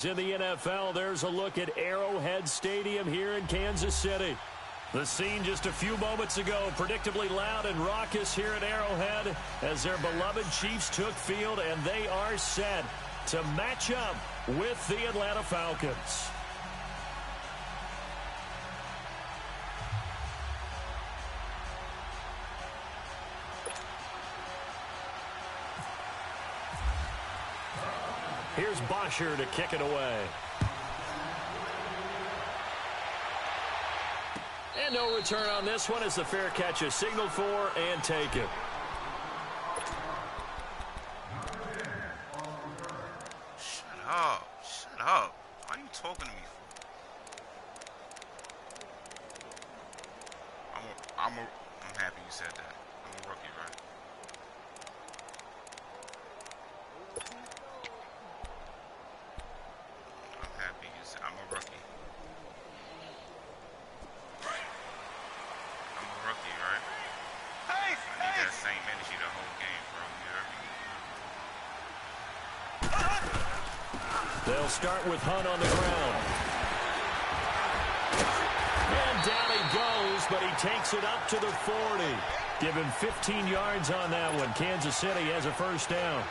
In the NFL, there's a look at Arrowhead Stadium here in Kansas City. The scene just a few moments ago, predictably loud and raucous here at Arrowhead as their beloved Chiefs took field, and they are set to match up with the Atlanta Falcons. Here's Bosher to kick it away. And no return on this one as the fair catch is signaled for and taken. Shut up. Shut up. Why are you talking to me for? I'm happy you said that. I'm a rookie, right? I'm a rookie. I'm a rookie, right? I need that same energy the whole game, bro. They'll start with Hunt on the ground. And down he goes, but he takes it up to the 40. Give him 15 yards on that one. Kansas City has a first down.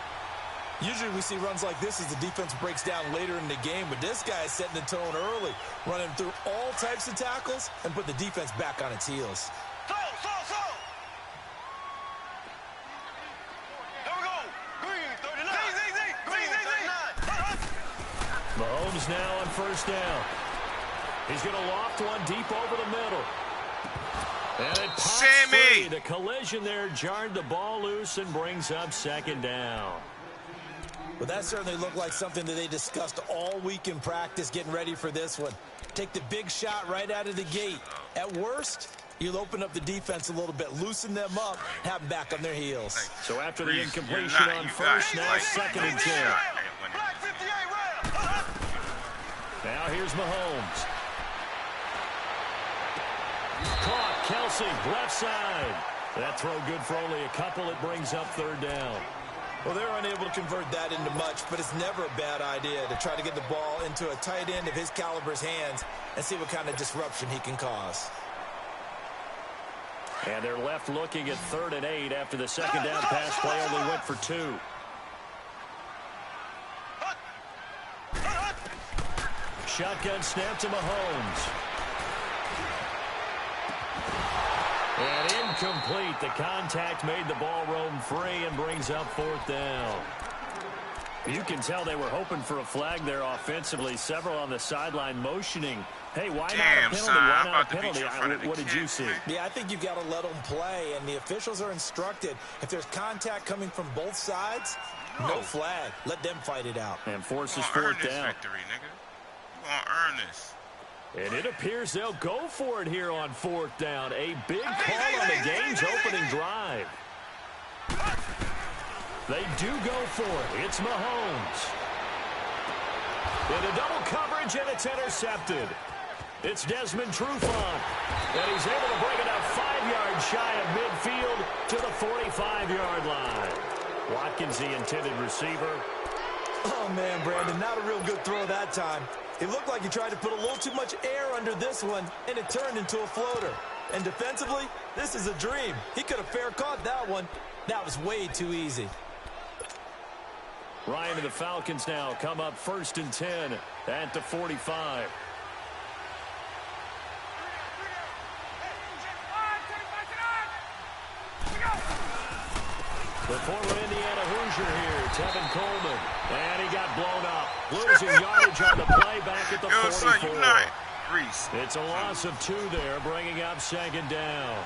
Usually we see runs like this as the defense breaks down later in the game, but this guy is setting the tone early, running through all types of tackles and put the defense back on its heels. Mahomes now on first down. He's going to loft one deep over the middle. And it pops free. The collision there jarred the ball loose and brings up second down. Well, that certainly looked like something that they discussed all week in practice getting ready for this one. Take the big shot right out of the gate. At worst, you'll open up the defense a little bit, loosen them up, have them back on their heels. So after the incompletion on first, now second and 10. Now here's Mahomes. Caught, Kelsey, left side. That throw good for only a couple. It brings up third down. Well, they're unable to convert that into much, but it's never a bad idea to try to get the ball into a tight end of his caliber's hands and see what kind of disruption he can cause. And they're left looking at 3rd and 8 after the second down pass play only went for 2. Shotgun snap to Mahomes. And incomplete. The contact made the ball roam free and brings up 4th down. You can tell they were hoping for a flag there offensively. Several on the sideline motioning. Hey, why not a penalty? Why not a penalty? What did you see? Yeah, I think you've got to let them play, and the officials are instructed. If there's contact coming from both sides, no flag. Let them fight it out. And forces 4th down. Victory, nigga. You gonna earn this. And it appears they'll go for it here on 4th down. A big call on the game's opening drive. They do go for it. It's Mahomes. Into double coverage, and it's intercepted. It's Desmond Trufant. And he's able to bring it up 5 yards shy of midfield to the 45-yard line. Watkins, the intended receiver. Oh, man, Brandon, not a real good throw that time. It looked like he tried to put a little too much air under this one, and it turned into a floater. And defensively, this is a dream. He could have fair caught that one. That was way too easy. Ryan and the Falcons now come up 1st and 10 at the 45. The former Indiana Hoosier here, Tevin Coleman. And he got blown up. Losing yardage on the play back at the 44. It's a loss of 2 there, bringing up second down.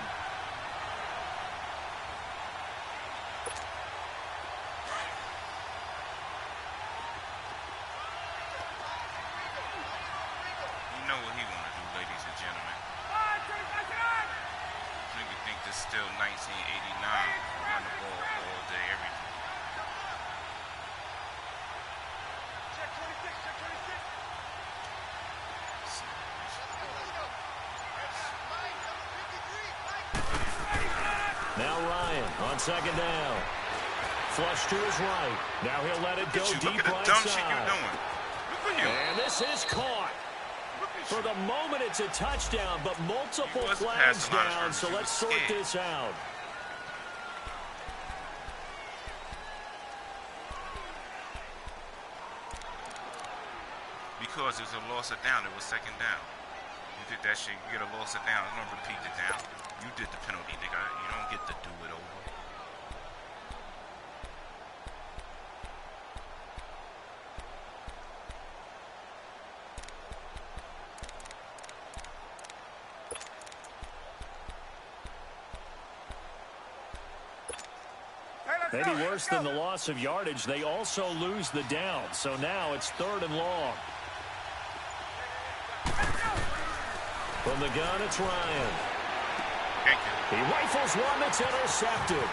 You know what he want to do, ladies and gentlemen. Nigga think this is still 1989. Run the ball all day, every day. Now Ryan on second down. Flush to his right. Now he'll let it go deep right side. Look at the dumb shit you doing. Look at you. This is caught. For the moment, it's a touchdown, but multiple flags down, so let's sort this out. Because it was a loss of down, it was second down. You did that shit, you get a loss of down. You don't repeat the down. You did the penalty, nigga. You don't get to do it over. Maybe worse than the loss of yardage, they also lose the down. So now it's 3rd and long. From the gun, it's Ryan. He rifles one that's intercepted.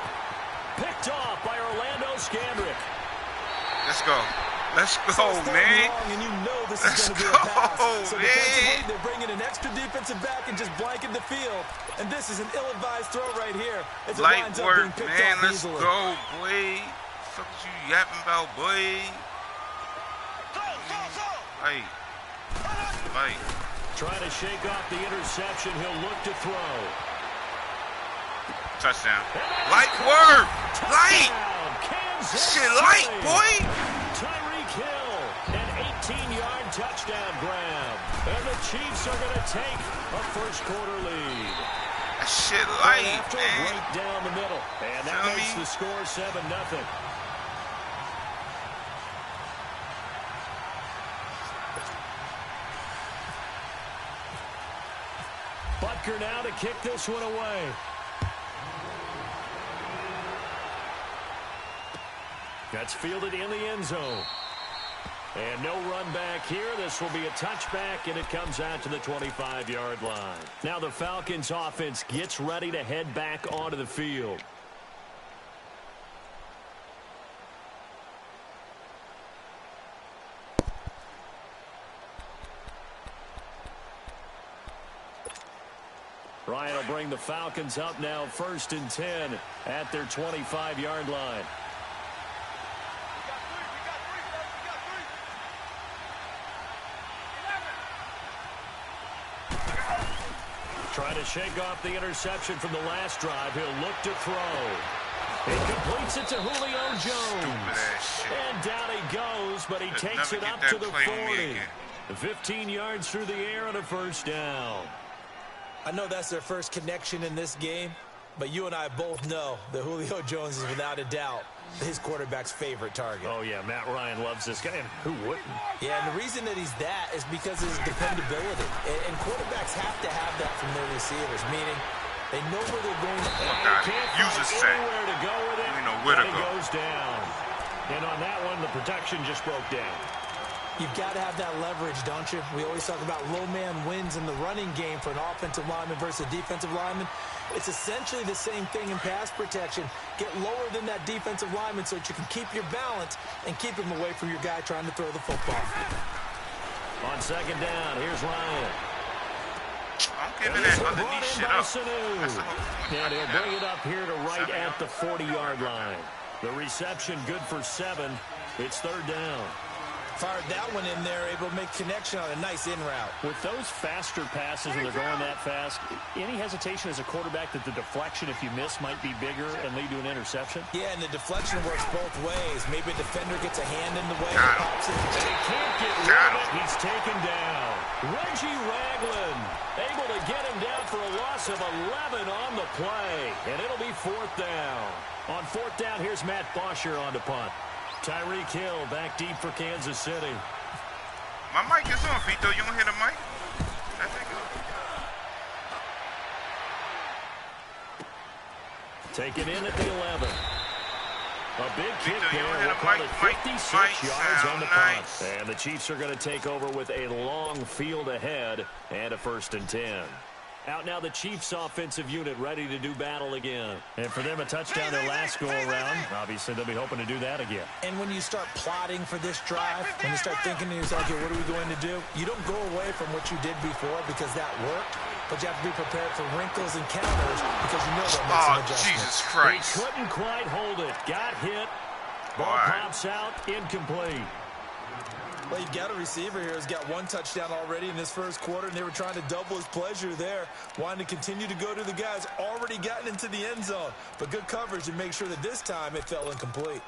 Picked off by Orlando Scandrick. Let's go. Let's go, man. And you know this is going to be a pass. So defensively, they're bringing an extra defensive back and just blanking the field. And this is an ill-advised throw right here. It's light work, man. Let's go, boy. What you yapping about, boy? Light. Trying to shake off the interception. He'll look to throw. Touchdown. Light work. Light. Shit, light, boy. Tyreek Hill, an 18-yard touchdown grab. And the Chiefs are going to take a first-quarter lead. That shit light, man. Right down the middle. And that makes the score 7-0. Butker now to kick this one away. That's fielded in the end zone. And no run back here. This will be a touchback, and it comes out to the 25-yard line. Now the Falcons offense gets ready to head back onto the field. Ryan will bring the Falcons up now 1st and 10 at their 25-yard line. Trying to shake off the interception from the last drive. He'll look to throw. He completes it to Julio Jones. And down he goes, but he takes it up to the 40. 15 yards through the air and a first down. I know that's their first connection in this game, but you and I both know that Julio Jones is without a doubt his quarterback's favorite target. Oh, yeah, Matt Ryan loves this guy, and who wouldn't? Yeah, and the reason that he's that is because of his dependability. And quarterbacks have to have that from their receivers, meaning they know where they're going. Use his set. Anywhere to go with it. We know where to go. Goes down. And on that one, the protection just broke down. You've got to have that leverage, don't you? We always talk about low man wins in the running game for an offensive lineman versus a defensive lineman. It's essentially the same thing in pass protection. Get lower than that defensive lineman so that you can keep your balance and keep him away from your guy trying to throw the football. On second down, here's Ryan. I'm giving that underneath shit up. And he'll bring it up here to right at the 40-yard line. The reception good for 7. It's 3rd down. Fired that one in there, able to make connection on a nice in route. With those faster passes when they're going that fast, any hesitation as a quarterback that the deflection, if you miss, might be bigger and lead to an interception? Yeah, and the deflection works both ways. Maybe a defender gets a hand in the way. Pops it. They can't get rid of it. He's taken down. Reggie Ragland able to get him down for a loss of 11 on the play. And it'll be 4th down. On 4th down, here's Matt Bosher on to punt. Tyreek Hill back deep for Kansas City. My mic is on, Vito. You don't hear the mic? That's it. Taken in at the 11. A big kick Vito, there. We'll call it 56 yards on the punt. And the Chiefs are going to take over with a long field ahead and a 1st and 10. Out now the Chiefs offensive unit ready to do battle again. And for them a touchdown their last go around. Obviously they'll be hoping to do that again. And when you start plotting for this drive, when you start thinking to yourself, okay, what are we going to do? You don't go away from what you did before because that worked. But you have to be prepared for wrinkles and counters because you know they'll make some adjustments. Jesus Christ. He couldn't quite hold it. Got hit. Ball pops out. Incomplete. Well, you got a receiver here who's got one touchdown already in this first quarter, and they were trying to double his pleasure there, wanting to continue to go to the guys already gotten into the end zone. But good coverage to make sure that this time it fell incomplete.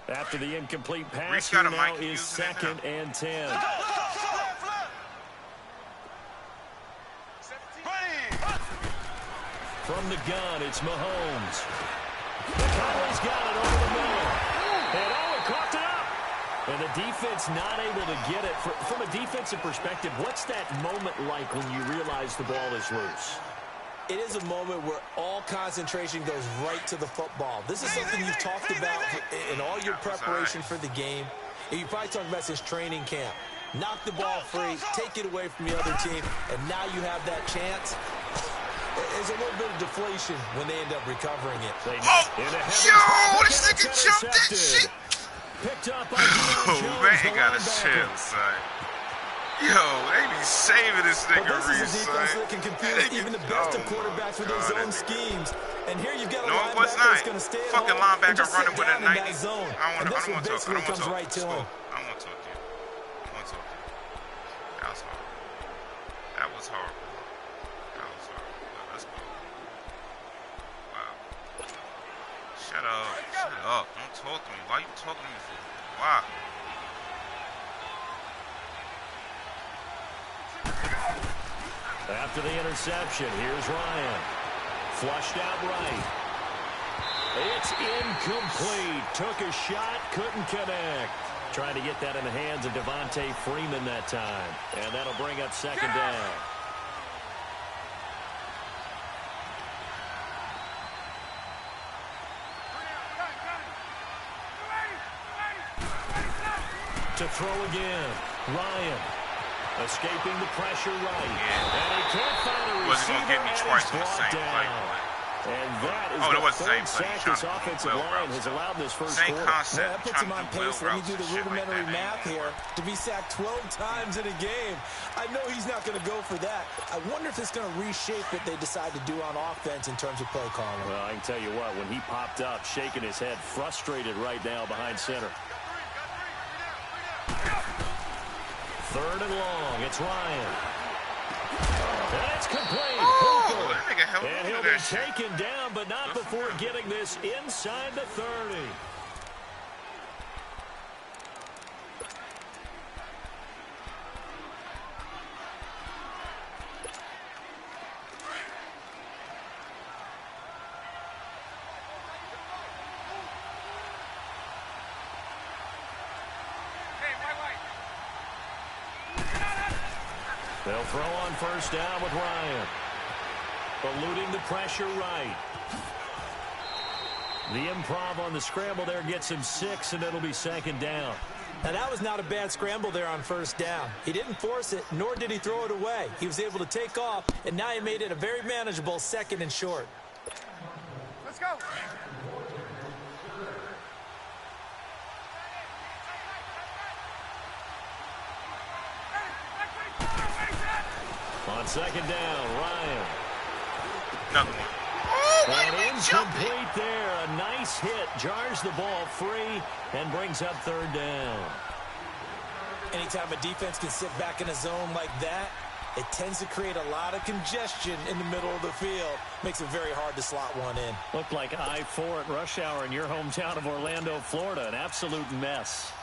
After the incomplete pass, here now is 2nd and 10. From the gun, it's Mahomes. McConnell's got it over the middle. And it caught it up. And the defense not able to get it. From a defensive perspective, what's that moment like when you realize the ball is loose? It is a moment where all concentration goes right to the football. This is something you've talked about in all your preparation for the game. And you probably talked about since training camp. Knock the ball free, take it away from the other team, and now you have that chance. There's a little bit of deflation when they end up recovering it. Yo, this nigga jumped that shit. Picked up by Jones, man, got a chill, son. Yo, they be saving this nigga, Reese, this is a defense that can confuse even the best of quarterbacks with those zone schemes. And here you've got a linebacker that's going to stay at home and just sit down in that zone. And this one basically comes right to him. I want to talk to you. I want to talk to you. That was horrible. That was horrible. That was horrible. Let's go. Wow. Shut up. Shut up. Don't talk to me. Why are you talking to me for? Why? After the interception, here's Ryan. Flushed out right. It's incomplete. Took a shot, couldn't connect. Trying to get that in the hands of Devontae Freeman that time. And that'll bring up 2nd down. To throw again. Ryan. Escaping the pressure right. Yeah. And he can't find a receiver. Wasn't going to get me twice on the same play. And that is the third sack this offensive line has allowed this first quarter. Well, that puts him on pace. Let me do the rudimentary math here. To be sacked 12 times in a game, I know he's not going to go for that. I wonder if it's going to reshape what they decide to do on offense in terms of play calling. Well, I can tell you what, when he popped up, shaking his head, frustrated right now behind center. 3rd and long. It's Ryan. And it's complete. And he'll be taken down, but not before getting this inside the 30. They'll throw on 1st down with Ryan. Eluding the pressure right. The improv on the scramble there gets him 6, and it'll be 2nd down. Now, that was not a bad scramble there on 1st down. He didn't force it, nor did he throw it away. He was able to take off, and now he made it a very manageable 2nd and short. Let's go. On 2nd down, Ryan. Another one. Oh, and incomplete there. A nice hit. Jars the ball free and brings up 3rd down. Anytime a defense can sit back in a zone like that, it tends to create a lot of congestion in the middle of the field. Makes it very hard to slot one in. Looked like I-4 at rush hour in your hometown of Orlando, Florida. An absolute mess.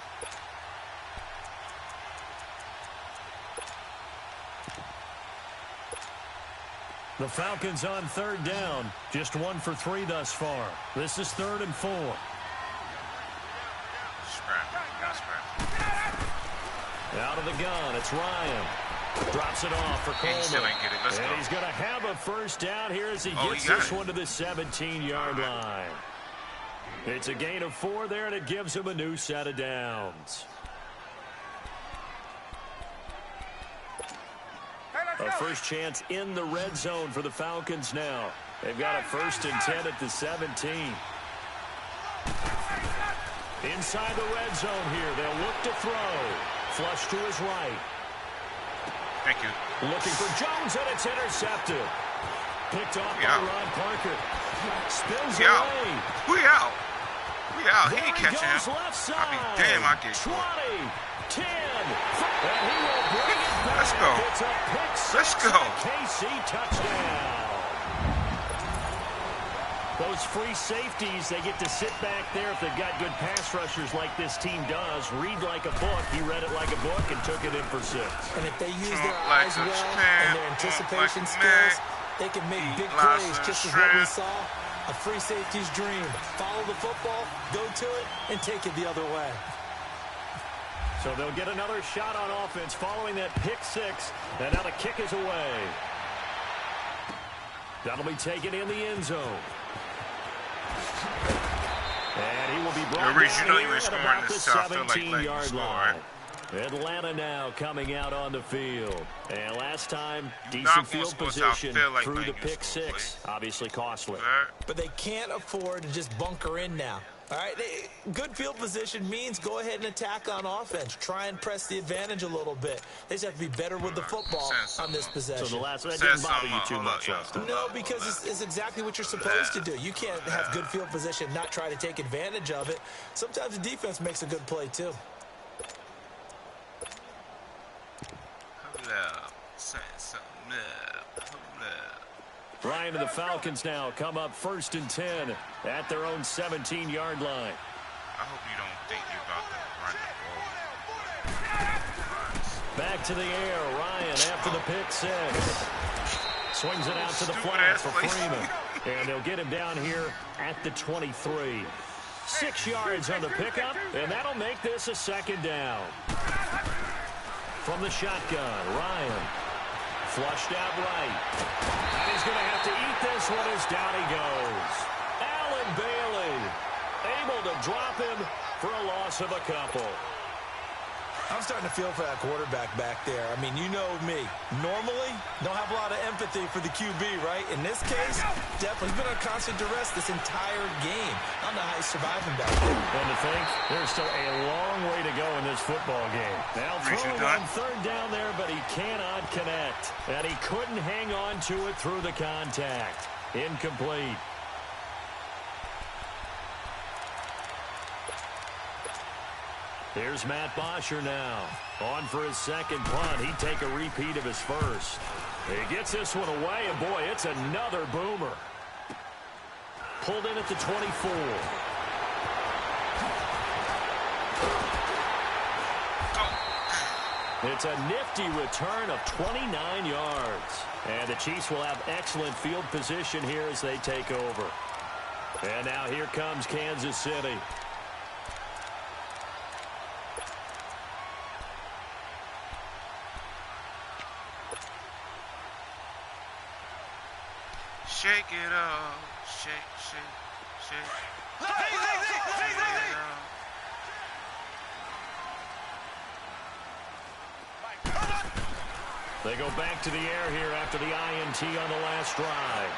The Falcons on 3rd down. Just 1 for 3 thus far. This is 3rd and 4. Out of the gun, it's Ryan. Drops it off for Coleman. And he's going to have a 1st down here as he gets this one to the 17-yard line. It's a gain of 4 there, and it gives him a new set of downs. A first chance in the red zone for the Falcons now. They've got a 1st and 10 at the 17. Inside the red zone here. They'll look to throw. Flush to his right. Thank you. Looking for Jones, and it's intercepted. Picked off by Ron Parker. Spins We out. away. We out. We out. He There ain't he catching goes him. left side. I mean, damn, I get 20, caught. 10, and he will bring it back. Let's go. It's a pick six. Let's go. KC touchdown. Those free safeties, they get to sit back there if they've got good pass rushers like this team does. Read like a book. He read it like a book and took it in for 6. And if they use their Like eyes a well champ, and their anticipation like a skills, man. they can make big Lots plays of just as what we shrimp. saw. A free safety's dream. Follow the football, go to it, and take it the other way. So they'll get another shot on offense following that pick 6. And now the kick is away. That'll be taken in the end zone. And he will be brought Reese, down you know you here were at scoring about the this, so I feel like letting you 17-yard score. line. Atlanta now coming out on the field. And last time, You're decent not gonna field score, so I position feel like through the letting you pick score, 6. Obviously costly. But they can't afford to just bunker in now. All right, good field position means go ahead and attack on offense. Try and press the advantage a little bit. They just have to be better with the football on this possession. So the last one, that didn't bother you too much last time. No, because it's exactly what you're supposed to do. You can't have good field position, not try to take advantage of it. Sometimes the defense makes a good play, too. Ryan and the Falcons now come up 1st and 10 at their own 17-yard line. I hope you don't think you're about to run the ball. Back to the air. Ryan after the pick 6. Swings it out to the flat Stupid-ass for place. Freeman. And they'll get him down here at the 23. 6 yards on the pickup, and that'll make this a 2nd down. From the shotgun, Ryan. Flushed out right. And he's going to have to eat this one as down he goes. Allen Bailey able to drop him for a loss of a couple. I'm starting to feel for that quarterback back there. I mean, you know me. Normally, don't have a lot of empathy for the QB, right? In this case, definitely. He's been on constant duress this entire game. I don't know how he's surviving back there. And to think, there's still a long way to go in this football game. Now throwing on 3rd down there, but he cannot connect. And he couldn't hang on to it through the contact. Incomplete. Here's Matt Bosher now. On for his 2nd punt. He'd take a repeat of his 1st. He gets this one away, and boy, it's another boomer. Pulled in at the 24. It's a nifty return of 29 yards. And the Chiefs will have excellent field position here as they take over. And now here comes Kansas City. Shake it up, shake, shake, shake. Shake it up. They go back to the air here after the INT on the last drive.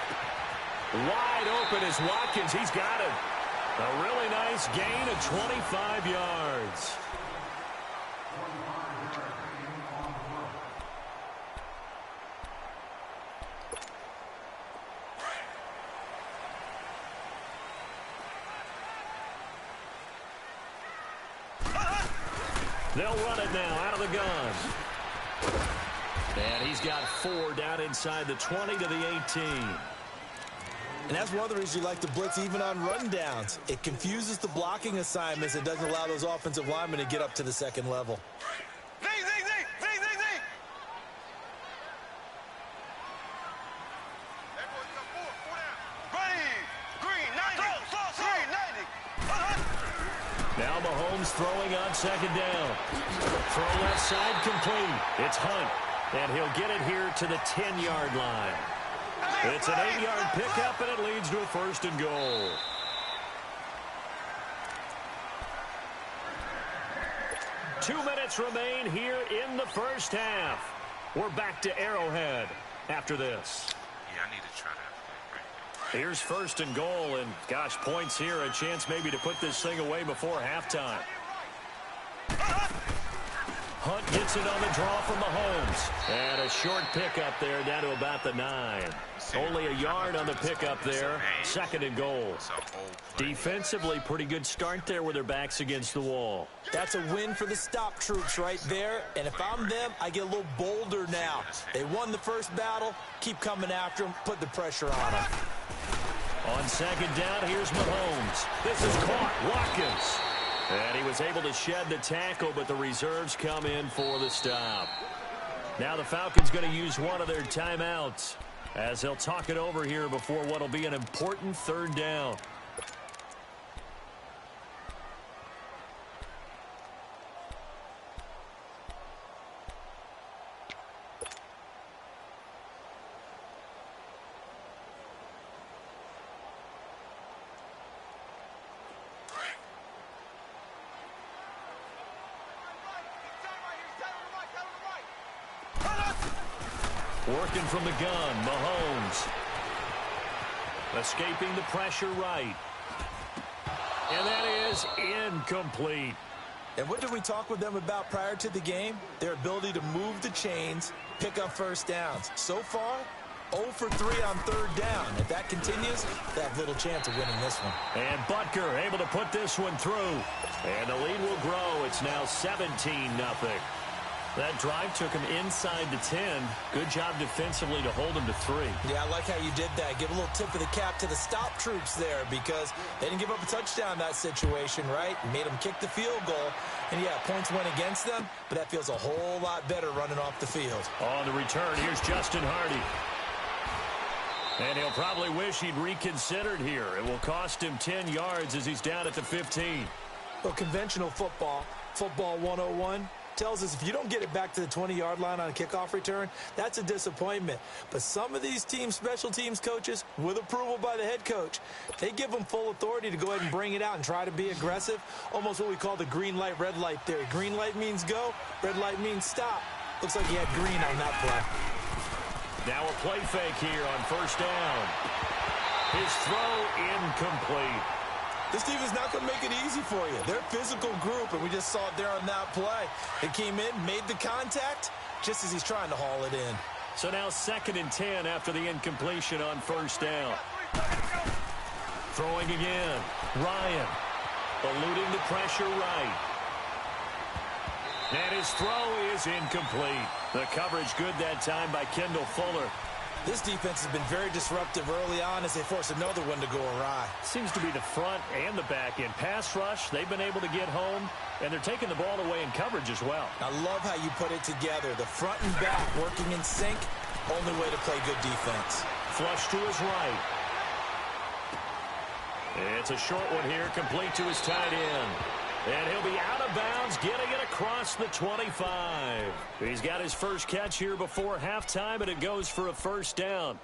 Wide open is Watkins. He's got it. A really nice gain of 25 yards. They'll run it now out of the gun. And he's got 4 down inside the 20 to the 18. And that's one of the reasons you like to blitz even on rundowns. It confuses the blocking assignments. It doesn't allow those offensive linemen to get up to the 2nd level. Now Mahomes throwing on 2nd down. Throw left side complete. It's Hunt. And he'll get it here to the 10-yard line. It's an 8-yard pickup, and it leads to a 1st and goal. Two minutes remain here in the 1st half. We're back to Arrowhead after this. Yeah, I need to try that play right Here's 1st and goal, and gosh, points here, a chance maybe to put this thing away before halftime. Hunt gets it on the draw from Mahomes. And a short pickup there down to about the 9. Only a yard on the pickup there. 2nd and goal. Defensively, pretty good start there with their backs against the wall. That's a win for the stop troops right there. And if I'm them, I get a little bolder now. They won the first battle. Keep coming after them. Put the pressure on them. On 2nd down, here's Mahomes. This is caught. Watkins. And he was able to shed the tackle, but the reserves come in for the stop. Now the Falcons going to use one of their timeouts as they'll talk it over here before what will be an important 3rd down. Working from the gun, Mahomes. Escaping the pressure right. And that is incomplete. And what did we talk with them about prior to the game? Their ability to move the chains, pick up first downs. So far, 0 for 3 on 3rd down. If that continues, they have little chance of winning this one. And Butker able to put this one through. And the lead will grow. It's now 17-0. That drive took him inside the 10. Good job defensively to hold him to 3. Yeah, I like how you did that. Give a little tip of the cap to the stop troops there because they didn't give up a touchdown in that situation, right? Made them kick the field goal. And, yeah, points went against them, but that feels a whole lot better running off the field. On the return, here's Justin Hardy. And he'll probably wish he'd reconsidered here. It will cost him 10 yards as he's down at the 15. Well, conventional football 101, tells us if you don't get it back to the 20-yard line on a kickoff return, that's a disappointment. But some of these teams, special teams coaches, with approval by the head coach, they give them full authority to go ahead and bring it out and try to be aggressive, almost what we call the green light, red light theory. Green light means go, red light means stop. Looks like he had green on that play. Now a play fake here on 1st down. His throw incomplete. This team is not going to make it easy for you. They're a physical group, and we just saw it there on that play. They came in, made the contact, just as he's trying to haul it in. So now 2nd and 10 after the incompletion on 1st down. Throwing again. Ryan eluding the pressure right. And his throw is incomplete. The coverage good that time by Kendall Fuller. This defense has been very disruptive early on as they force another one to go awry. Seems to be the front and the back end. Pass rush, they've been able to get home, and they're taking the ball away in coverage as well. I love how you put it together. The front and back working in sync, only way to play good defense. Flush to his right. It's a short one here, complete to his tight end. And he'll be out of bounds, getting it across the 25. He's got his first catch here before halftime, and it goes for a 1st down.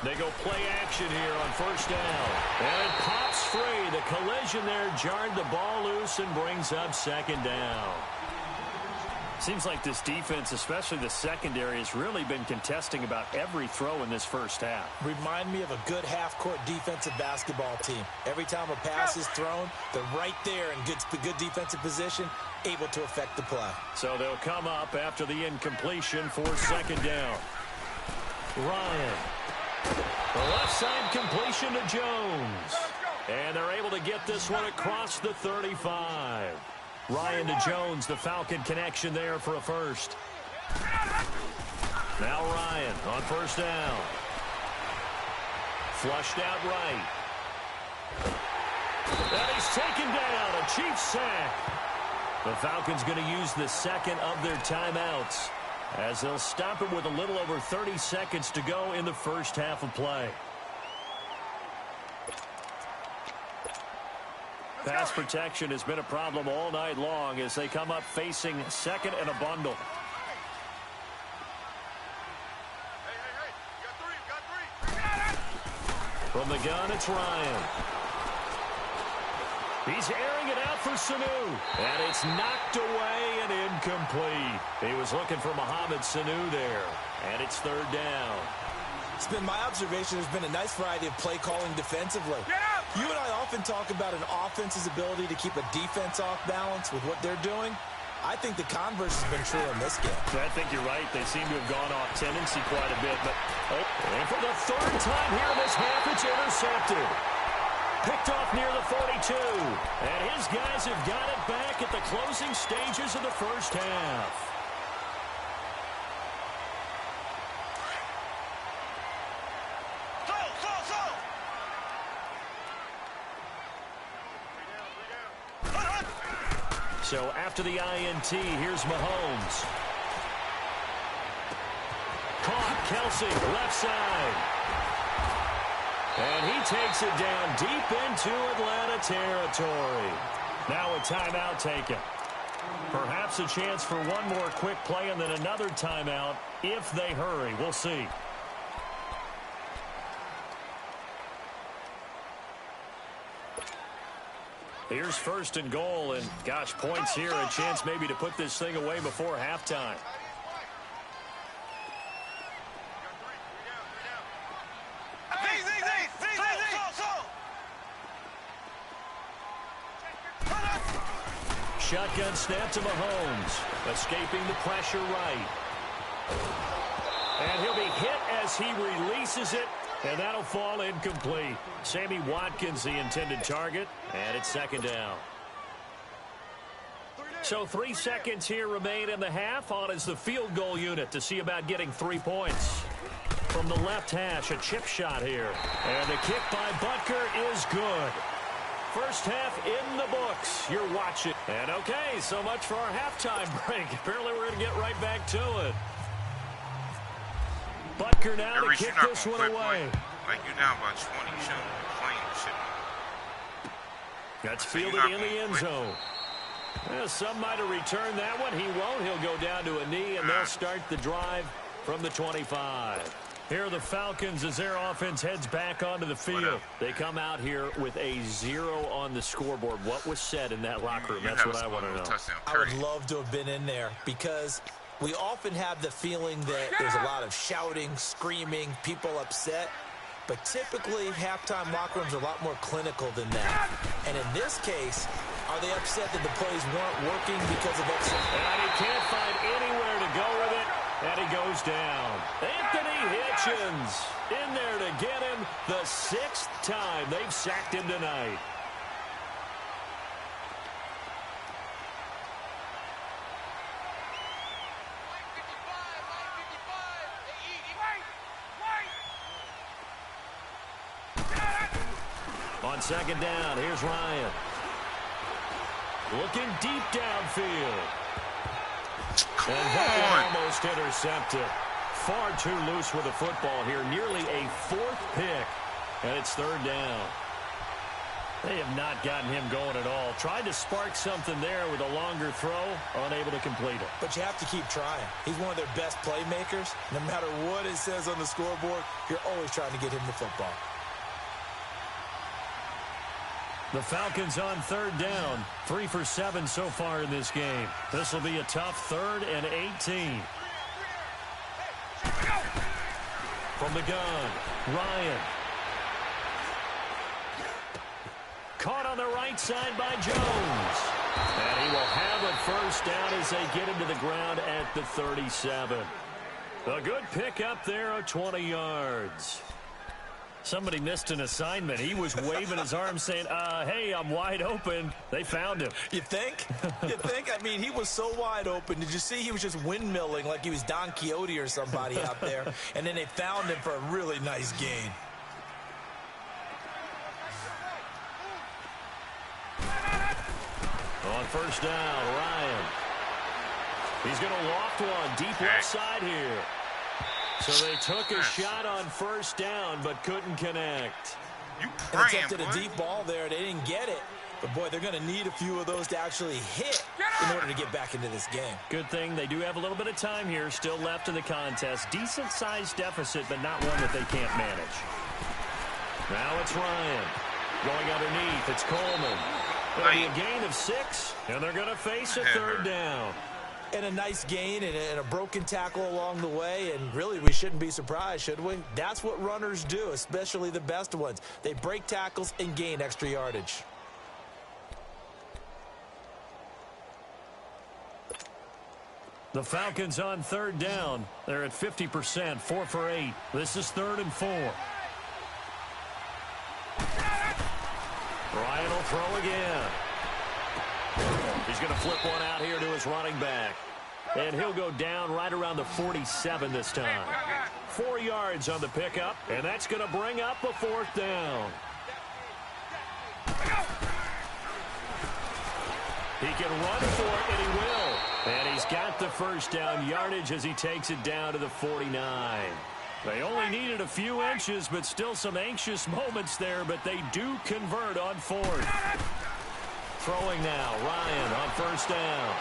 They go play action here on 1st down. And it pops free. The collision there jarred the ball loose and brings up 2nd down. Seems like this defense, especially the secondary, has really been contesting about every throw in this first half. Remind me of a good half-court defensive basketball team. Every time a pass is thrown, they're right there in good defensive position, able to affect the play. So they'll come up after the incompletion for 2nd down. Ryan. The left side completion to Jones. And they're able to get this one across the 35. Ryan to Jones, the Falcon connection there for a first. Now Ryan on 1st down. Flushed out right. And he's taken down, a Chiefs sack. The Falcons going to use the 2nd of their timeouts, as they'll stop it with a little over 30 seconds to go in the first half of play. Pass protection has been a problem all night long as they come up facing 2nd and a bundle. From the gun, it's Ryan. He's airing it out for Sanu. And it's knocked away and incomplete. He was looking for Mohamed Sanu there. And it's third down. It's been my observation there's been a nice variety of play calling defensively. You and I often talk about an offense's ability to keep a defense off balance with what they're doing. I think the converse has been true in this game. I think you're right. They seem to have gone off tendency quite a bit. And for the third time here in this half, it's intercepted. Picked off near the 42. And his guys have got it back at the closing stages of the first half. So after the INT, here's Mahomes. Caught, Kelsey, left side. And he takes it down deep into Atlanta territory. Now a timeout taken. Perhaps a chance for one more quick play and then another timeout if they hurry. We'll see. Here's first and goal, and gosh, points here, a chance maybe to put this thing away before halftime. Shotgun snap to Mahomes, escaping the pressure right. And he'll be hit as he releases it. And that'll fall incomplete. Sammy Watkins, the intended target, and it's second down. So 3 seconds here remain in the half. On is the field goal unit to see about getting 3 points. From the left hash, a chip shot here. And the kick by Butker is good. First half in the books. You're watching. And okay, so much for our halftime break. Apparently we're going to get right back to it. Butker now to kick this one away. Like you're down by 20, you shouldn't be playing the shit. That's fielded in the end zone. Well, some might have returned that one. He won't. He'll go down to a knee, and they'll start the drive from the 25. Here are the Falcons as their offense heads back onto the field. They come out here with a 0 on the scoreboard. What was said in that locker room? That's what I want to know. I would love to have been in there because we often have the feeling that there's a lot of shouting, screaming, people upset. But typically, halftime locker rooms are a lot more clinical than that. And in this case, are they upset that the plays weren't working because of execution? And he can't find anywhere to go with it, and he goes down. Anthony Hitchens in there to get him the 6th time they've sacked him tonight. On second down, here's Ryan. Looking deep downfield. And that almost intercepted. Far too loose with the football here. Nearly a 4th pick. And it's third down. They have not gotten him going at all. Tried to spark something there with a longer throw. Unable to complete it. But you have to keep trying. He's one of their best playmakers. No matter what it says on the scoreboard, you're always trying to get him the football. The Falcons on third down. 3 for 7 so far in this game. This will be a tough 3rd and 18. From the gun, Ryan. Caught on the right side by Jones. And he will have a first down as they get him to the ground at the 37. A good pick up there of 20 yards. Somebody missed an assignment. He was waving his arms saying, hey, I'm wide open. They found him. You think? You think? I mean, he was so wide open. Did you see he was just windmilling like he was Don Quixote or somebody out there? And then they found him for a really nice gain. On first down, Ryan. He's going to loft one deep left side here. So they took a shot on first down, but couldn't connect. You attempted a deep ball there. They didn't get it. But, boy, they're going to need a few of those to actually hit in order to get back into this game. Good thing they do have a little bit of time here still left in the contest. Decent-sized deficit, but not one that they can't manage. Now it's Ryan. Going underneath, it's Coleman. It'll be a gain of 6, and they're going to face a third down. And a nice gain and a broken tackle along the way, and really we shouldn't be surprised, should we? That's what runners do, especially the best ones. They break tackles and gain extra yardage. The Falcons on third down. They're at 50%, 4 for 8. This is 3rd and 4. Ryan will throw again. He's going to flip one out here to his running back. And he'll go down right around the 47 this time. 4 yards on the pickup, and that's going to bring up a 4th down. He can run for it, and he will. And he's got the first down yardage as he takes it down to the 49. They only needed a few inches, but still some anxious moments there, but they do convert on 4th. Throwing now, Ryan on first down.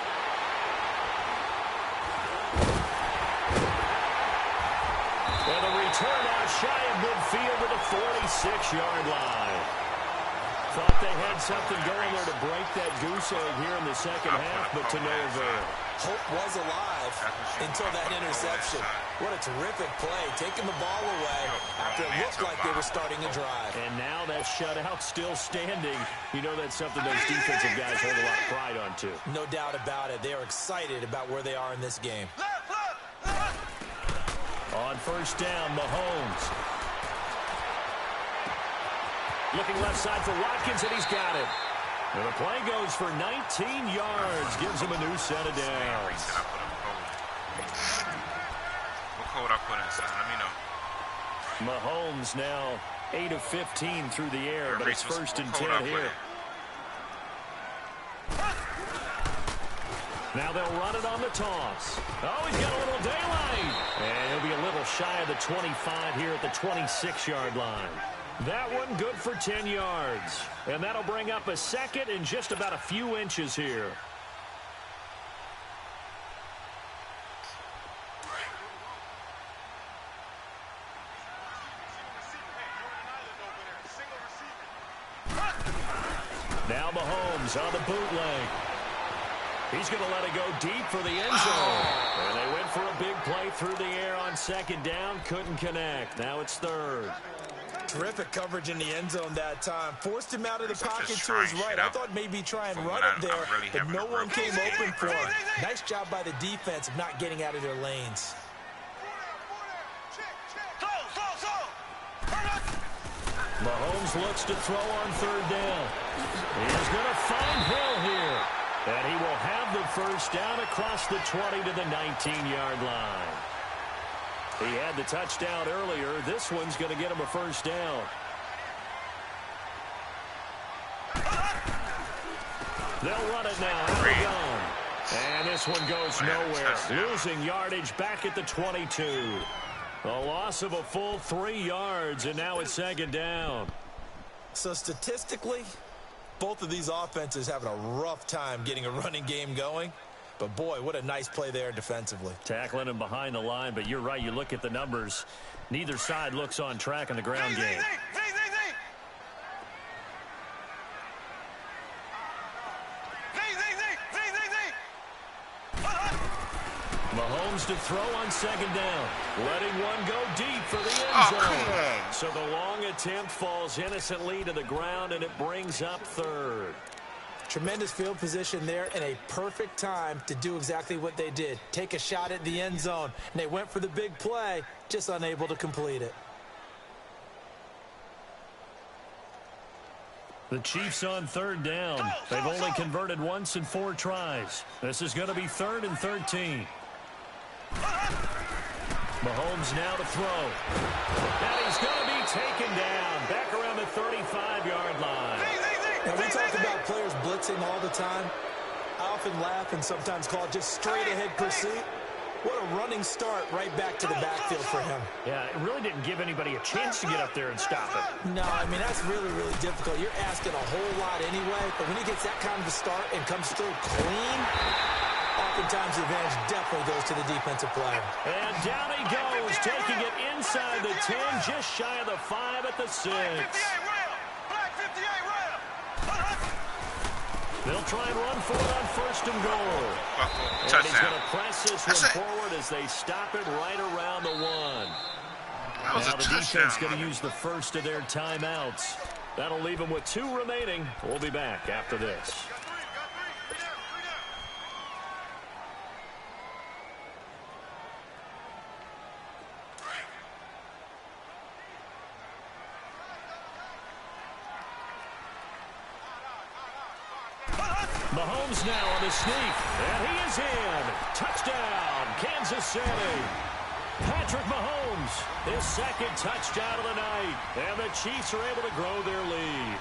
And the return out shy of midfield to the 46-yard line. Thought they had something going there to break that goose egg here in the second half, but to no avail. Hope was alive until that interception. What a terrific play, taking the ball away after it looked like they were starting a drive. And now that shutout still standing. You know that's something those defensive guys hold a lot of pride on, too. No doubt about it. They are excited about where they are in this game. On first down, Mahomes. Looking left side for Watkins, and he's got it. And the play goes for 19 yards. Gives him a new set of downs. What code I put in, son? Let me know. Mahomes now 8 of 15 through the air, but it's 1st and 10 here. Now they'll run it on the toss. Oh, he's got a little daylight. And he'll be a little shy of the 25 here at the 26-yard line. That one good for 10 yards. And that'll bring up a 2nd and just about a few inches here. Now Mahomes on the bootleg. He's going to let it go deep for the end zone. And they went for a big play through the air on 2nd down. Couldn't connect. Now it's 3rd. Terrific coverage in the end zone that time. Forced him out of the pocket to his right. I thought maybe try and run it there, but no one came open for him. Nice job by the defense of not getting out of their lanes. Mahomes looks to throw on 3rd down. He's going to find Hill here. And he will have the first down across the 20 to the 19-yard line. He had the touchdown earlier. This one's going to get him a first down. They'll run it now. Out of gun. And this one goes nowhere. Losing yardage back at the 22. A loss of a full 3 yards, and now it's 2nd down. So statistically, both of these offenses having a rough time getting a running game going. But, boy, what a nice play there defensively. Tackling him behind the line, but you're right. You look at the numbers. Neither side looks on track in the ground game. Mahomes to throw on 2nd down. Letting one go deep for the end zone. So the long attempt falls innocently to the ground, and it brings up 3rd. Tremendous field position there and a perfect time to do exactly what they did. Take a shot at the end zone. And they went for the big play, just unable to complete it. The Chiefs on 3rd down. They've only converted once in 4 tries. This is going to be 3rd and 13. Mahomes now to throw. And he's going to be taken down back around the 35-yard line. Now, we talk about players blitzing all the time. I often laugh and sometimes call it just straight-ahead pursuit. What a running start right back to the backfield for him. Yeah, it really didn't give anybody a chance to get up there and stop it. No, I mean, that's really, really difficult. You're asking a whole lot anyway, but when he gets that kind of a start and comes through clean, oftentimes the advantage definitely goes to the defensive player. And down he goes, taking it inside the 10, just shy of the 5 at the 6. They'll try and run for it on first and goal. And he's going to press this one forward as they stop it right around the one. Now the defense going to use the first of their timeouts. That'll leave them with 2 remaining. We'll be back after this. Mahomes now on the sneak, and he is in. Touchdown, Kansas City. Patrick Mahomes, his second touchdown of the night, and the Chiefs are able to grow their lead.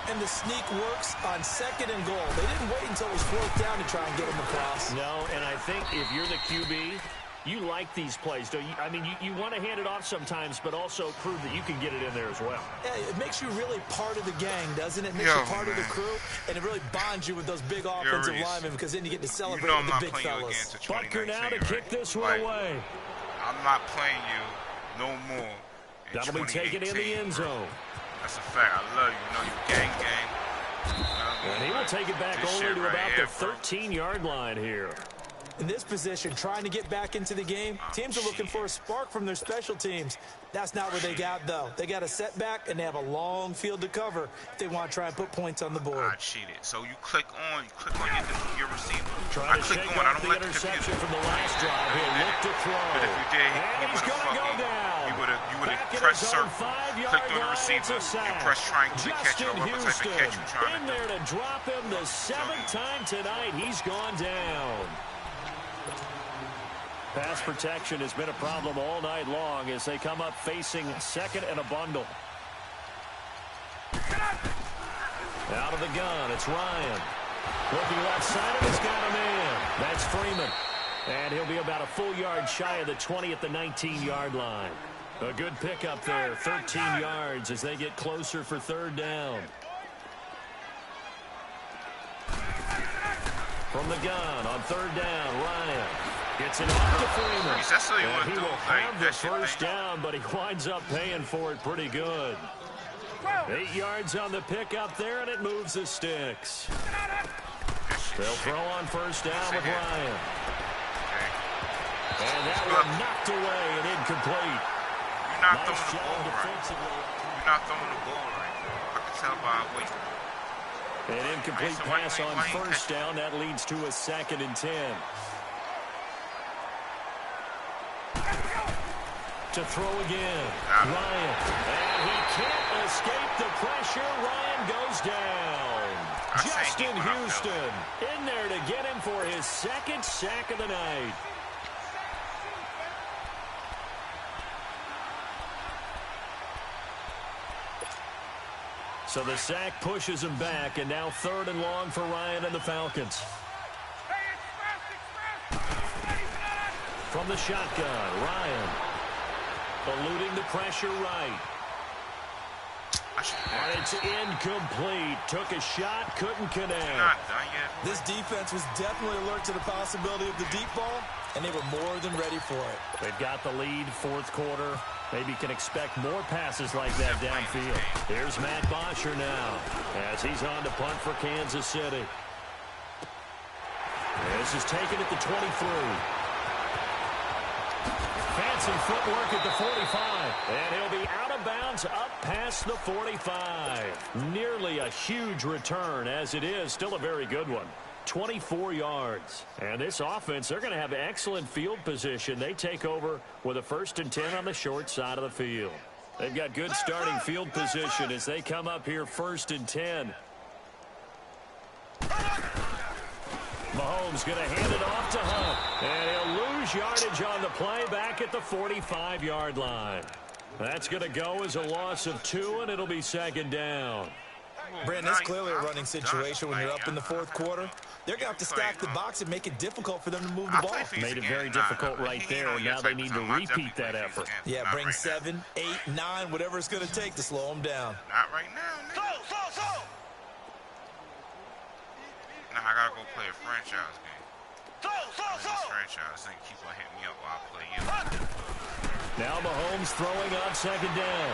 And the sneak works on second and goal. They didn't wait until it was 4th down to try and get him across. No, and I think if you're the QB, you like these plays, don't you? I mean, you want to hand it off sometimes, but also prove that you can get it in there as well. Yeah, it makes you really part of the gang, doesn't it? It makes you part of the crew, and it really bonds you with those big offensive linemen because then you get to celebrate with the big fellas. Butker now to kick this one away. I'm not playing you no more. That'll be taken in the end zone. That's a fact. I love you. You know, you gang. And he will take it back only to about the 13-yard line here. In this position, trying to get back into the game, teams are looking for a spark from their special teams. That's not what they got, though. They got a setback, and they have a long field to cover if they want to try and put points on the board. I cheated. So you click on your receiver. Trying to shake off the interception from the last drive. He'll look to throw. But if you did, and he's going to go down. You would have pressed circle, clicked on the receiver, and pressed triangle to catch it, or whatever type of catch you're trying to do. In there to drop him the 7th time tonight. He's gone down. Pass protection has been a problem all night long as they come up facing second and a bundle. Out of the gun, it's Ryan. Looking left side of he's got a man. That's Freeman. And he'll be about a full yard shy of the 20 at the 19-yard line. A good pickup there, 13 yards as they get closer for 3rd down. From the gun on 3rd down, Ryan. Gets it off to Freeman. And he will have the first down, but he winds up paying for it pretty good. 8 yards on the pickup there, and it moves the sticks. They'll throw on 1st down with Ryan. And that one knocked away and incomplete. You're not throwing the ball right. You're not throwing the ball right. I can tell by weight. An incomplete pass on 1st down. That leads to a 2nd and 10. To throw again, Ryan, and he can't escape the pressure. Ryan goes down. Justin Houston in there to get him for his 2nd sack of the night. So the sack pushes him back, and now 3rd and long for Ryan and the Falcons. From the shotgun, Ryan. Eluding the pressure right. And it's incomplete. Took a shot, couldn't connect. Not done yet. This defense was definitely alert to the possibility of the deep ball, and they were more than ready for it. They've got the lead, 4th quarter. Maybe can expect more passes like that downfield. Here's Matt Bosher now as he's on to punt for Kansas City. This is taken at the 23. Fancy footwork at the 45. And he'll be out of bounds up past the 45. Nearly a huge return as it is. Still a very good one. 24 yards. And this offense, they're going to have excellent field position. They take over with a 1st and 10 on the short side of the field. They've got good starting field position as they come up here 1st and 10. Mahomes going to hand it off to Hunt. And he'll lose yardage on the play back at the 45-yard line. That's going to go as a loss of 2, and it'll be 2nd down. Brandon, it's clearly a running situation when you're up in the 4th quarter. They're going to have to stack the box and make it difficult for them to move the ball. Made it very difficult right there, and now they need to repeat that effort. Yeah, bring 7, 8, 9, whatever it's going to take to slow them down. Not right now. Now I got to go play a franchise game. This franchise thing keep on hitting me up while I play you. Now Mahomes throwing on 2nd down.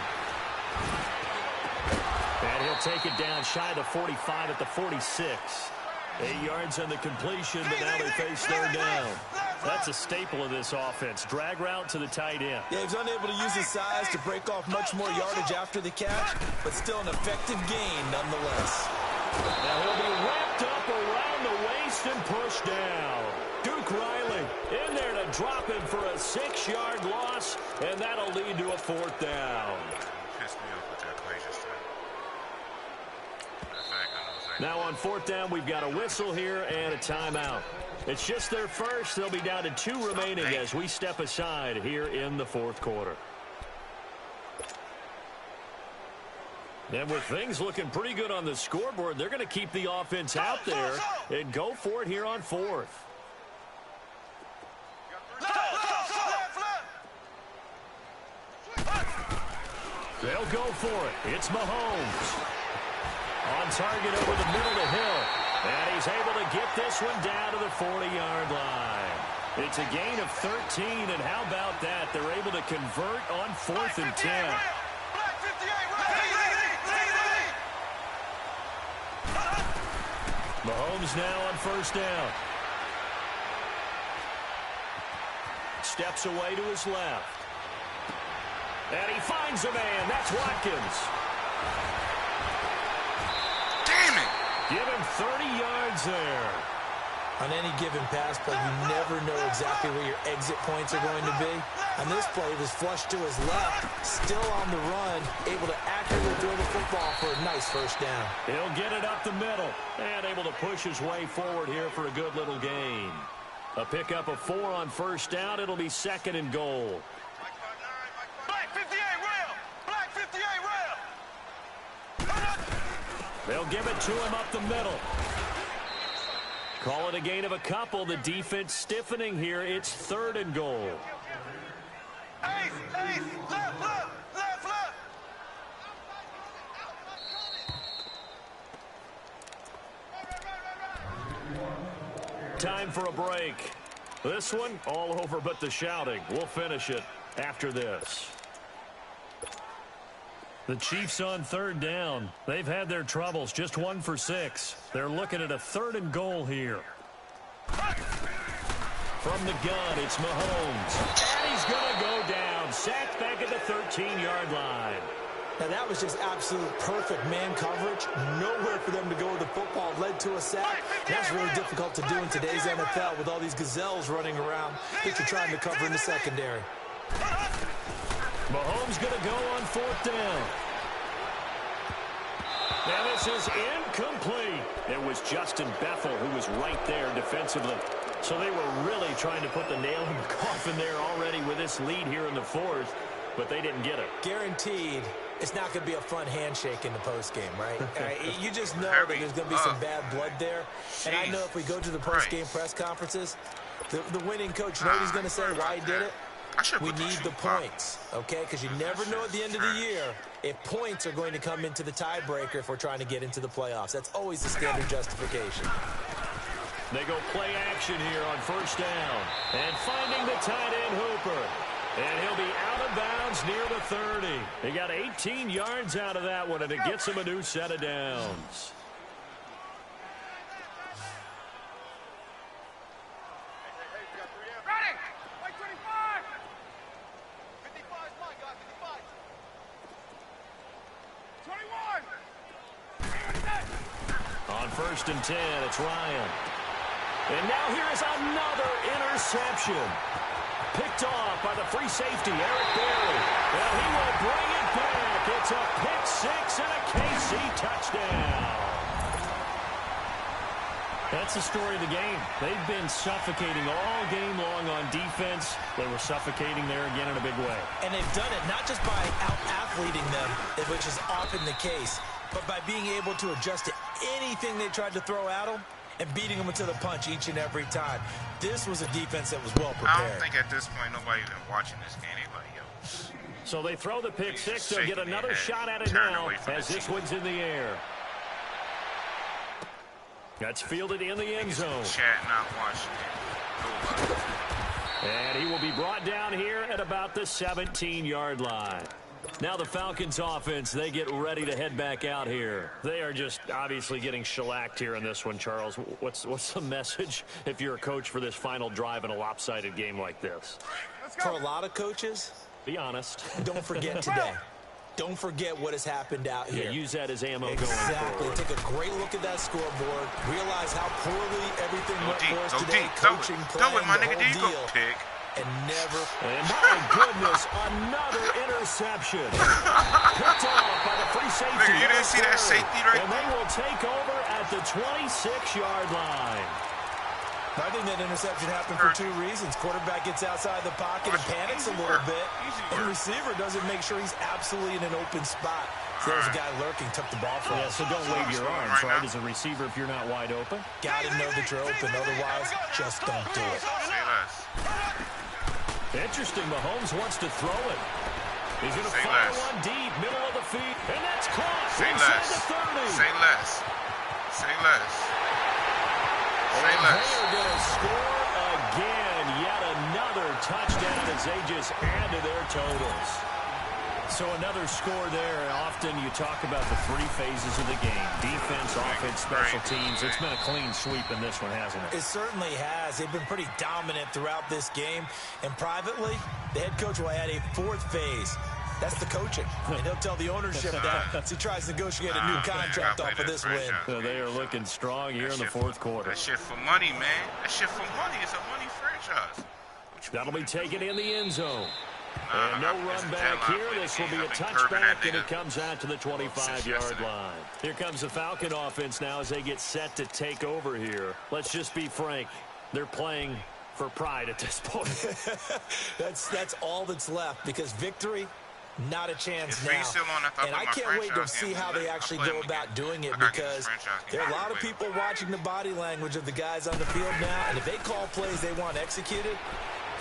And he'll take it down shy of the 45 at the 46. 8 yards on the completion, but now they face third down. That's a staple of this offense. Drag route to the tight end. Yeah, he's unable to use his size to break off much more yardage after the catch, but still an effective gain nonetheless. Now he'll be wrapped up around the waist and pushed down. Duke Riley in there to drop him for a 6-yard loss, and that'll lead to a fourth down. Pissed me off with that play just then. Now on fourth down, we've got a whistle here and a timeout. It's just their first. They'll be down to 2 remaining as we step aside here in the fourth quarter. And with things looking pretty good on the scoreboard, they're going to keep the offense out there and go for it here on fourth. They'll go for it. It's Mahomes. On target over the middle to Hill. And he's able to get this one down to the 40-yard line. It's a gain of 13, and how about that? They're able to convert on 4th and 10. Mahomes now on first down. Steps away to his left. And he finds a man. That's Watkins. Damn it! Give him 30 yards there. On any given pass play, you never know exactly where your exit points are going to be. On this play, it was flushed to his left, still on the run, able to accurately throw the football for a nice first down. He'll get it up the middle and able to push his way forward here for a good little gain. A pickup of 4 on first down. It'll be 2nd and goal. Black 58 rail! Black 58 rail! They'll give it to him up the middle. Call it a gain of a couple. The defense stiffening here. It's 3rd and goal. Ace! Ace! Left, left! Left, left! Time for a break. This one all over but the shouting. We'll finish it after this. The Chiefs on 3rd down. They've had their troubles, just 1 for 6. They're looking at a 3rd and goal here. From the gun, it's Mahomes. And he's going to go down. Sacked back at the 13-yard line. Now that was just absolute perfect man coverage. Nowhere for them to go with the football. Led to a sack. That's really difficult to do in today's NFL with all these gazelles running around that you're trying to cover in the secondary. Mahomes going to go on 4th down. Now this is incomplete. It was Justin Bethel who was right there defensively. So they were really trying to put the nail in the coffin there already with this lead here in the 4th, but they didn't get it. Guaranteed it's not going to be a fun handshake in the postgame, right? You just know that there's going to be some bad blood there. And I know if we go to the postgame press conferences, the winning coach, you know what he's going to say, why he did it? We need the points, okay? Because you never know at the end of the year if points are going to come into the tiebreaker if we're trying to get into the playoffs. That's always the standard justification. They go play action here on first down. And finding the tight end Hooper. And he'll be out of bounds near the 30. He got 18 yards out of that one, and it gets him a new set of downs. On 1st and 10, it's Ryan. And now here is another interception. Picked off by the free safety, Eric Berry. And he will bring it back. It's a pick 6 and a KC touchdown. That's the story of the game. They've been suffocating all game long on defense. They were suffocating there again in a big way. And they've done it not just by out-athleting them, which is often the case, but by being able to adjust to anything they tried to throw at them and beating them into the punch each and every time. This was a defense that was well prepared. I don't think at this point nobody even watching this game, anybody else. So they throw the pick 6. They'll get another shot at it now as this one's in the air. That's fielded in the end zone. Chat not watching it. And he will be brought down here at about the 17-yard line. Now the Falcons offense, they get ready to head back out here. They are just obviously getting shellacked here in this one, Charles. What's the message if you're a coach for this final drive in a lopsided game like this? For a lot of coaches, be honest. Don't forget today. Don't forget what has happened out here. Yeah, use that as ammo going Exactly. forward. Take a great look at that scoreboard. Realize how poorly everything went for us go today. deep. Coaching, Throw it, my playing, nigga. the There you whole go, deal. pig. And never. And my goodness, another interception. Picked off by the free safety. Nigga, you didn't see that safety right And they will take over at the 26-yard line. I think that interception happened for two reasons. Quarterback gets outside the pocket and panics a little bit. And the receiver doesn't make sure he's absolutely in an open spot. So there's a guy lurking, took the ball from him. Yeah, so don't wave your arms, right, as a receiver if you're not wide open. Got to know that you're open. Otherwise, just don't do it. Say less. Interesting, Mahomes wants to throw it. He's going to Say fire less. one deep, middle of the feet, and that's caught. Say Inside less. the 30. Say less. Say less. Say And less. they're going to score again. Yet another touchdown as they just add to their totals. So another score there. Often you talk about the three phases of the game. Defense, offense, special teams. It's been a clean sweep in this one, hasn't it? It certainly has. They've been pretty dominant throughout this game. And privately, the head coach will add a fourth phase. That's the coaching. And he'll tell the ownership that as he tries to negotiate a new contract off of this win. So they are looking strong here in the fourth quarter. That shit for money, man. That shit for money. It's a money franchise. That'll be taken in the end zone. And no run back here. This will be a touchback, and it comes out to the 25-yard line. Here comes the Falcon offense now as they get set to take over here. Let's just be frank. They're playing for pride at this point. That's all that's left because victory, not a chance If now. Reed's still on, And I can't wait to see how they actually go about doing it because there are a lot of people watching the body language of the guys on the field now. And if they call plays they want executed,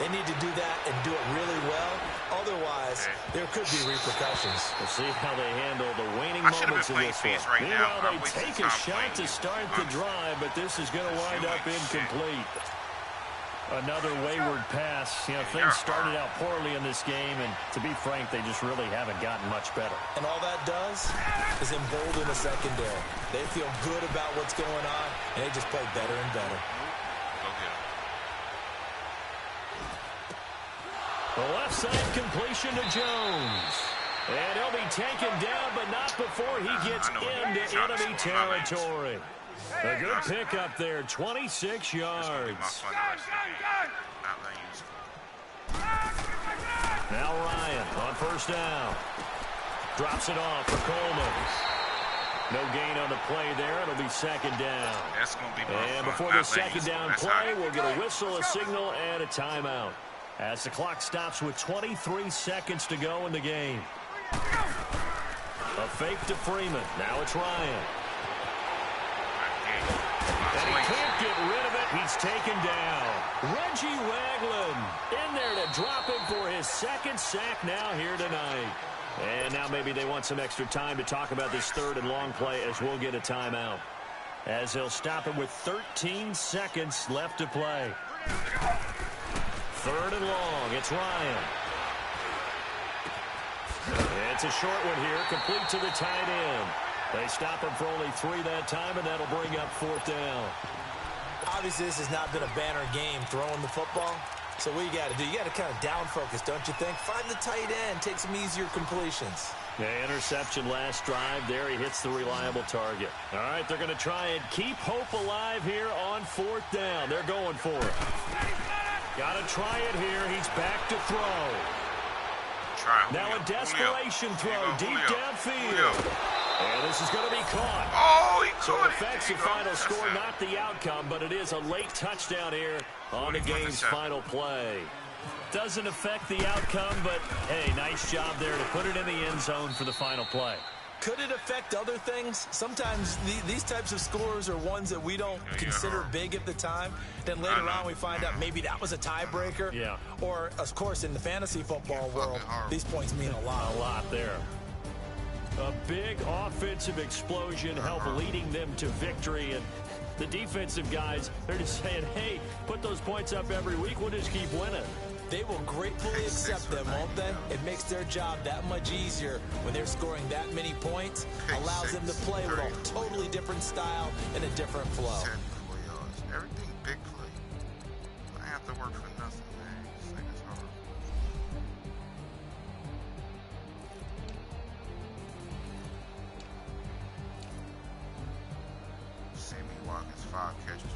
they need to do that and do it really well. Otherwise, there could be repercussions. We'll see how they handle the waning moments of this one. Right now. Meanwhile, they take a shot to start the drive, but this is going to wind up incomplete. Another wayward pass. You know, things started out poorly in this game, and to be frank, they just really haven't gotten much better. And all that does is embolden the secondary. They feel good about what's going on, and they just play better and better. The left side completion to Jones. And he'll be taken down, but not before he gets into enemy territory. A good pickup there, 26 yards. Now Ryan on first down. Drops it off for Coleman. No gain on the play there. It'll be second down. And before the second down play, we'll get a whistle, a signal, and a timeout. As the clock stops with 23 seconds to go in the game. A fake to Freeman. Now it's Ryan. And he can't get rid of it. He's taken down. Reggie Ragland in there to drop him for his second sack now here tonight. And now maybe they want some extra time to talk about this third and long play as we'll get a timeout. As they'll stop it with 13 seconds left to play. Third and long. It's Ryan. It's a short one here. Complete to the tight end. They stop him for only 3 that time, and that'll bring up fourth down. Obviously, this has not been a banner game throwing the football. So what you got to do, you got to kind of down focus, don't you think? Find the tight end. Take some easier completions. The interception last drive there. He hits the reliable target. All right, they're going to try and keep hope alive here on fourth down. They're going for it. Got to try it here. He's back to throw. Now a desperation throw deep downfield. And this is going to be caught. Oh, he so caught it affects the final score, not the outcome, but it is a late touchdown here on the game's final play. Doesn't affect the outcome, but, hey, nice job there to put it in the end zone for the final play. Could it affect other things? Sometimes these types of scores are ones that we don't consider big at the time. Then later on we find out maybe that was a tiebreaker. Yeah. Or, of course, in the fantasy football world, these points mean a lot. A lot there. A big offensive explosion helped leading them to victory. And the defensive guys, they're just saying, hey, put those points up every week. We'll just keep winning. They will gratefully accept them, won't they? It makes their job that much easier when they're scoring that many points. Allows them to play with a totally different style and a different flow. 74 yards. Everything big play. I have to work for nothing, man. This thing is hard. Sammy Watkins, 5 catches